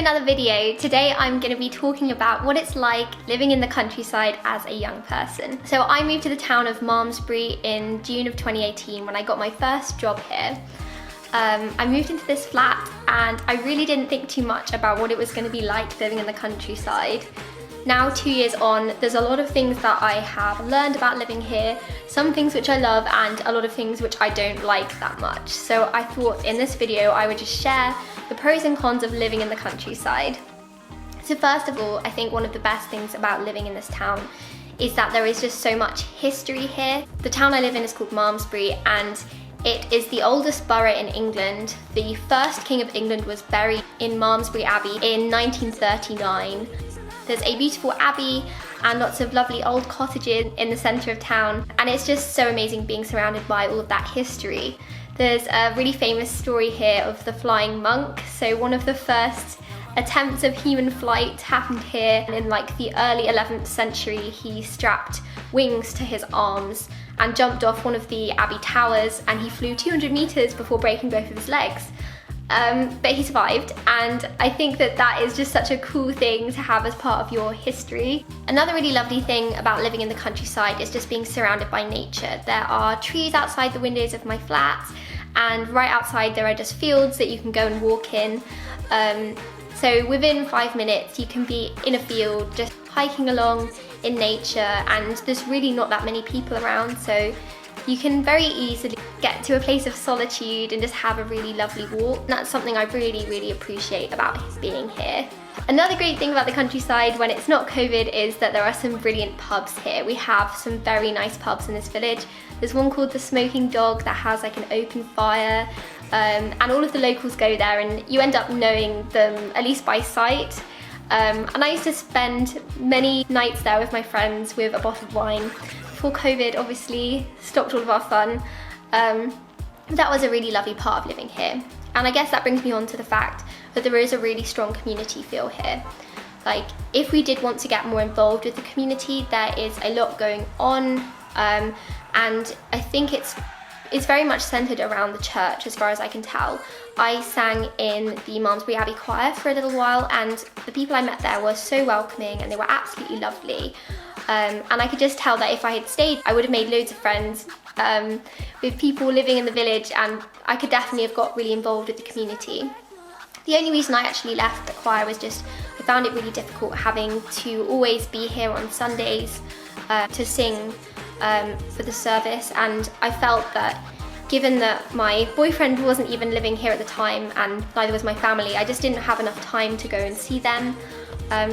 another video. Today I'm going to be talking about what it's like living in the countryside as a young person. So I moved to the town of Malmesbury in June of 2018 when I got my first job here. I moved into this flat and I really didn't think too much about what it was going to be like living in the countryside. Now 2 years on, there's a lot of things that I have learned about living here, some things which I love and a lot of things which I don't like that much. So I thought in this video I would just share the pros and cons of living in the countryside. So first of all, I think one of the best things about living in this town is that there is just so much history here. The town I live in is called Malmesbury and it is the oldest borough in England. The first King of England was buried in Malmesbury Abbey in 1939. There's a beautiful abbey and lots of lovely old cottages in the centre of town, and it's just so amazing being surrounded by all of that history. There's a really famous story here of the flying monk. So one of the first attempts of human flight happened here in like the early 11th century. He strapped wings to his arms and jumped off one of the abbey towers, and he flew 200 metres before breaking both of his legs. But he survived, and I think that that is just such a cool thing to have as part of your history. Another really lovely thing about living in the countryside is just being surrounded by nature. There are trees outside the windows of my flat, and right outside there are just fields that you can go and walk in. So within 5 minutes you can be in a field just hiking along in nature, and there's really not that many people around, so you can very easily get to a place of solitude and just have a really lovely walk. And that's something I really appreciate about being here. Another great thing about the countryside when it's not COVID is that there are some brilliant pubs here. We have some very nice pubs in this village. There's one called the Smoking Dog that has like an open fire, and all of the locals go there and you end up knowing them at least by sight. And I used to spend many nights there with my friends with a bottle of wine. Before COVID obviously stopped all of our fun. That was a really lovely part of living here. And I guess that brings me on to the fact that there is a really strong community feel here. Like, if we did want to get more involved with the community, there is a lot going on, and I think it's very much centred around the church as far as I can tell. I sang in the Malmesbury Abbey Choir for a little while, and the people I met there were so welcoming and they were absolutely lovely. And I could just tell that if I had stayed, I would have made loads of friends with people living in the village, and I could definitely have got really involved with the community. The only reason I actually left the choir was just I found it really difficult having to always be here on Sundays to sing for the service, and I felt that given that my boyfriend wasn't even living here at the time and neither was my family, I just didn't have enough time to go and see them.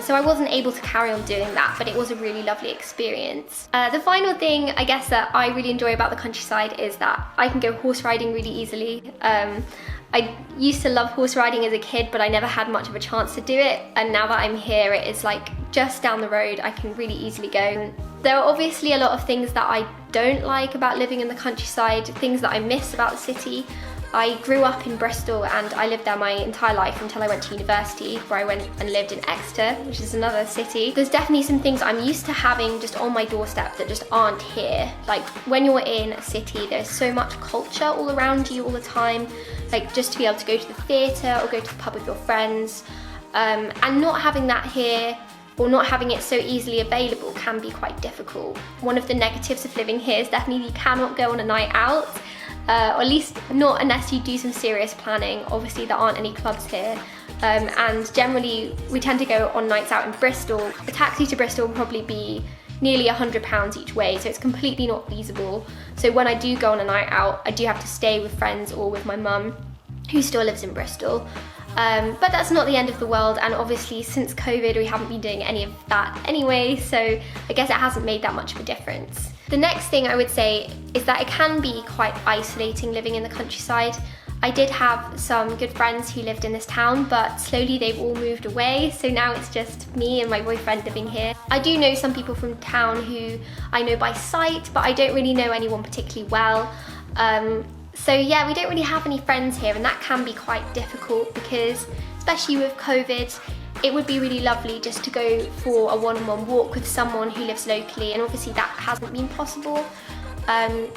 So I wasn't able to carry on doing that, but it was a really lovely experience. The final thing I guess that I really enjoy about the countryside is that I can go horse riding really easily. I used to love horse riding as a kid, but I never had much of a chance to do it, and now that I'm here it is like just down the road. I can really easily go. There are obviously a lot of things that I don't like about living in the countryside, things that I miss about the city. I grew up in Bristol and I lived there my entire life until I went to university, where I went and lived in Exeter, which is another city. There's definitely some things I'm used to having just on my doorstep that just aren't here. Like when you're in a city, there's so much culture all around you all the time. Like just to be able to go to the theatre or go to the pub with your friends, and not having that here, or not having it so easily available, can be quite difficult. One of the negatives of living here is definitely you cannot go on a night out, or at least not unless you do some serious planning. Obviously there aren't any clubs here, and generally we tend to go on nights out in Bristol. A taxi to Bristol will probably be nearly £100 each way, so it's completely not feasible. So when I do go on a night out, I do have to stay with friends or with my mum, who still lives in Bristol. But that's not the end of the world, and obviously since COVID we haven't been doing any of that anyway, so I guess it hasn't made that much of a difference. The next thing I would say is that it can be quite isolating living in the countryside. I did have some good friends who lived in this town, but slowly they've all moved away, so now it's just me and my boyfriend living here. I do know some people from town who I know by sight, but I don't really know anyone particularly well. So yeah, we don't really have any friends here, and that can be quite difficult because, especially with COVID, it would be really lovely just to go for a one-on-one walk with someone who lives locally, and obviously that hasn't been possible.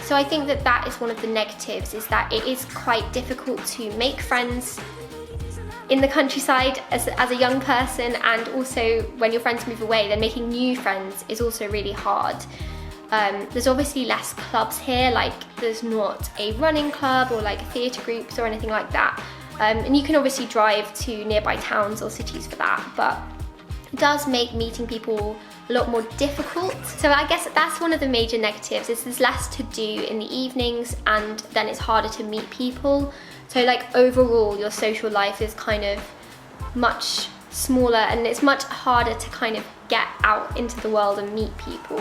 So I think that is one of the negatives, is that it is quite difficult to make friends in the countryside as a young person, and also when your friends move away, then making new friends is also really hard. There's obviously less clubs here, like there's not a running club or like theatre groups or anything like that. And you can obviously drive to nearby towns or cities for that, but it does make meeting people a lot more difficult. So I guess that's one of the major negatives, is there's less to do in the evenings and then it's harder to meet people. So like overall your social life is kind of much smaller and it's much harder to kind of get out into the world and meet people.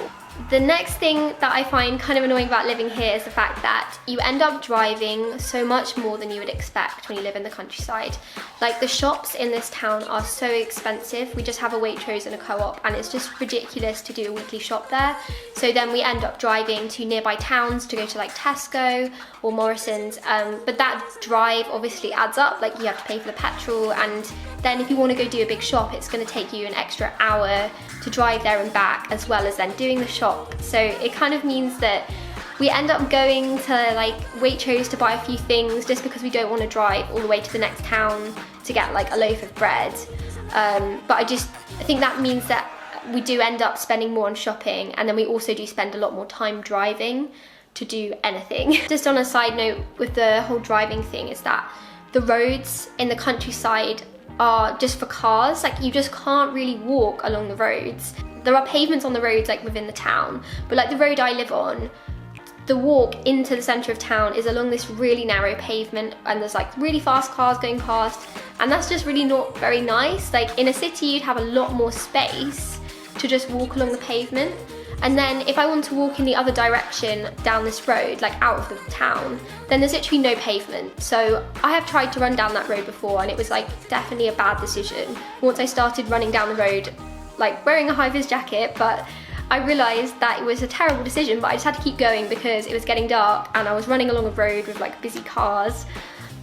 The next thing that I find kind of annoying about living here is the fact that you end up driving so much more than you would expect when you live in the countryside. Like the shops in this town are so expensive. We just have a Waitrose and a Co-op and it's just ridiculous to do a weekly shop there. So then we end up driving to nearby towns to go to like Tesco or Morrison's. But that drive obviously adds up, like you have to pay for the petrol, and then if you want to go do a big shop, it's going to take you an extra hour to drive there and back, as well as then doing the shop. So it kind of means that we end up going to like Waitrose to buy a few things just because we don't want to drive all the way to the next town to get like a loaf of bread. But I think that means that we do end up spending more on shopping, and then we also do spend a lot more time driving to do anything. Just on a side note with the whole driving thing is that the roads in the countryside are just for cars. Like you just can't really walk along the roads. There are pavements on the roads like within the town, but like the road I live on, the walk into the centre of town is along this really narrow pavement, and there's like really fast cars going past, and that's just really not very nice. Like in a city you'd have a lot more space to just walk along the pavement. And then if I want to walk in the other direction down this road, like out of the town, then there's literally no pavement. So I have tried to run down that road before and it was like definitely a bad decision. Once I started running down the road, like wearing a high-vis jacket, but I realised that it was a terrible decision, but I just had to keep going because it was getting dark and I was running along a road with like busy cars.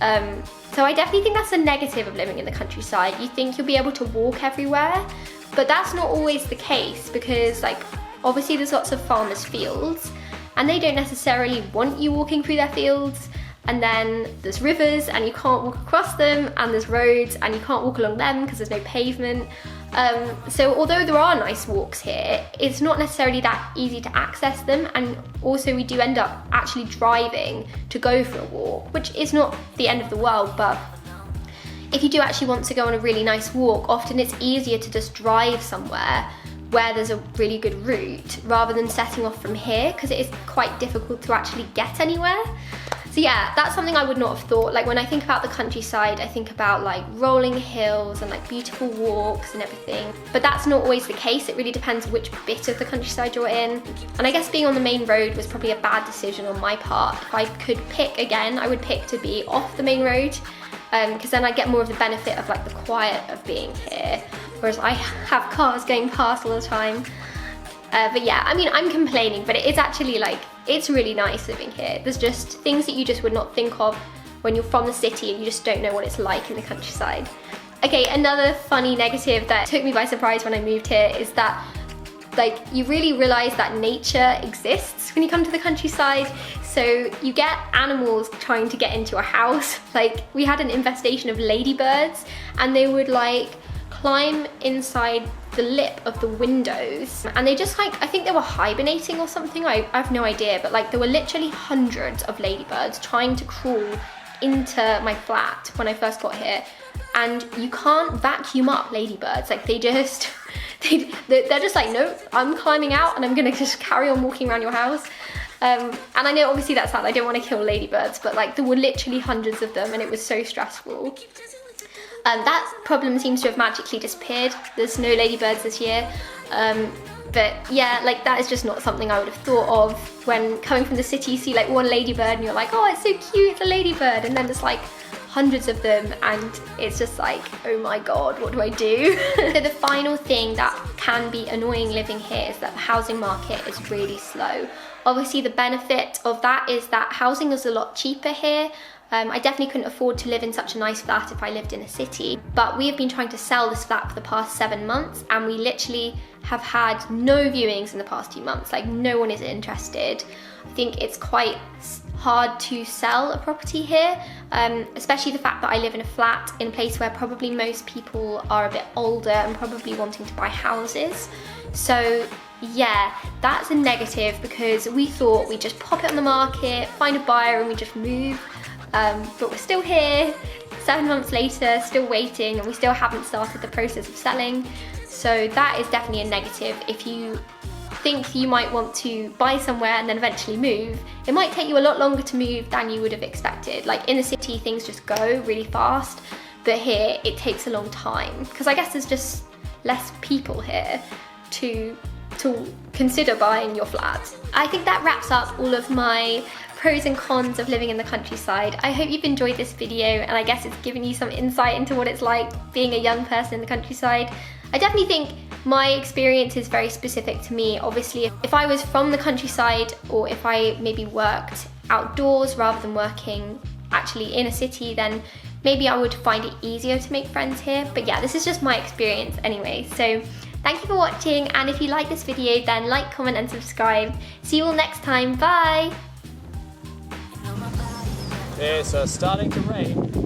So I definitely think that's a negative of living in the countryside. You think you'll be able to walk everywhere, but that's not always the case, because like obviously there's lots of farmers' fields and they don't necessarily want you walking through their fields, and then there's rivers and you can't walk across them, and there's roads and you can't walk along them because there's no pavement. So although there are nice walks here, it's not necessarily that easy to access them, and also we do end up actually driving to go for a walk, which is not the end of the world, but if you do actually want to go on a really nice walk, often it's easier to just drive somewhere where there's a really good route rather than setting off from here, because it is quite difficult to actually get anywhere. So yeah, that's something I would not have thought. Like when I think about the countryside, I think about like rolling hills and like beautiful walks and everything. But that's not always the case. It really depends which bit of the countryside you're in. And I guess being on the main road was probably a bad decision on my part. If I could pick again, I would pick to be off the main road, because then I'd get more of the benefit of like the quiet of being here. Whereas I have cars going past all the time. But yeah, I mean, I'm complaining, but it is actually like, it's really nice living here. There's just things that you just would not think of when you're from the city and you just don't know what it's like in the countryside. Okay, another funny negative that took me by surprise when I moved here is that like you really realise that nature exists when you come to the countryside. So you get animals trying to get into a house. Like we had an infestation of ladybirds and they would like climb inside the lip of the windows, and they just like, I think they were hibernating or something, I have no idea, but like there were literally hundreds of ladybirds trying to crawl into my flat when I first got here, and you can't vacuum up ladybirds. Like they just, they're just like, no, I'm climbing out and I'm gonna just carry on walking around your house. And I know obviously that's sad, I don't want to kill ladybirds, but like there were literally hundreds of them and it was so stressful. That problem seems to have magically disappeared. There's no ladybirds this year. But yeah, like that is just not something I would have thought of. When coming from the city, you see like one ladybird and you're like, oh, it's so cute, it's a ladybird. And then there's like hundreds of them and it's just like, oh my God, what do I do? So the final thing that can be annoying living here is that the housing market is really slow. Obviously the benefit of that is that housing is a lot cheaper here. I definitely couldn't afford to live in such a nice flat if I lived in a city, but we have been trying to sell this flat for the past 7 months and we literally have had no viewings in the past 2 months. Like no one is interested. I think it's quite hard to sell a property here, especially the fact that I live in a flat in a place where probably most people are a bit older and probably wanting to buy houses. So yeah, that's a negative, because we thought we'd just pop it on the market, find a buyer and we just move, but we're still here 7 months later, still waiting, and we still haven't started the process of selling. So that is definitely a negative. If you think you might want to buy somewhere and then eventually move, it might take you a lot longer to move than you would have expected. Like in the city, things just go really fast, but here it takes a long time, because I guess there's just less people here to consider buying your flat. I think that wraps up all of my pros and cons of living in the countryside. I hope you've enjoyed this video, and I guess it's given you some insight into what it's like being a young person in the countryside. I definitely think my experience is very specific to me. Obviously, if I was from the countryside, or if I maybe worked outdoors rather than working actually in a city, then maybe I would find it easier to make friends here. But yeah, this is just my experience anyway. So thank you for watching, and if you like this video, then like, comment and subscribe. See you all next time, bye! It's starting to rain.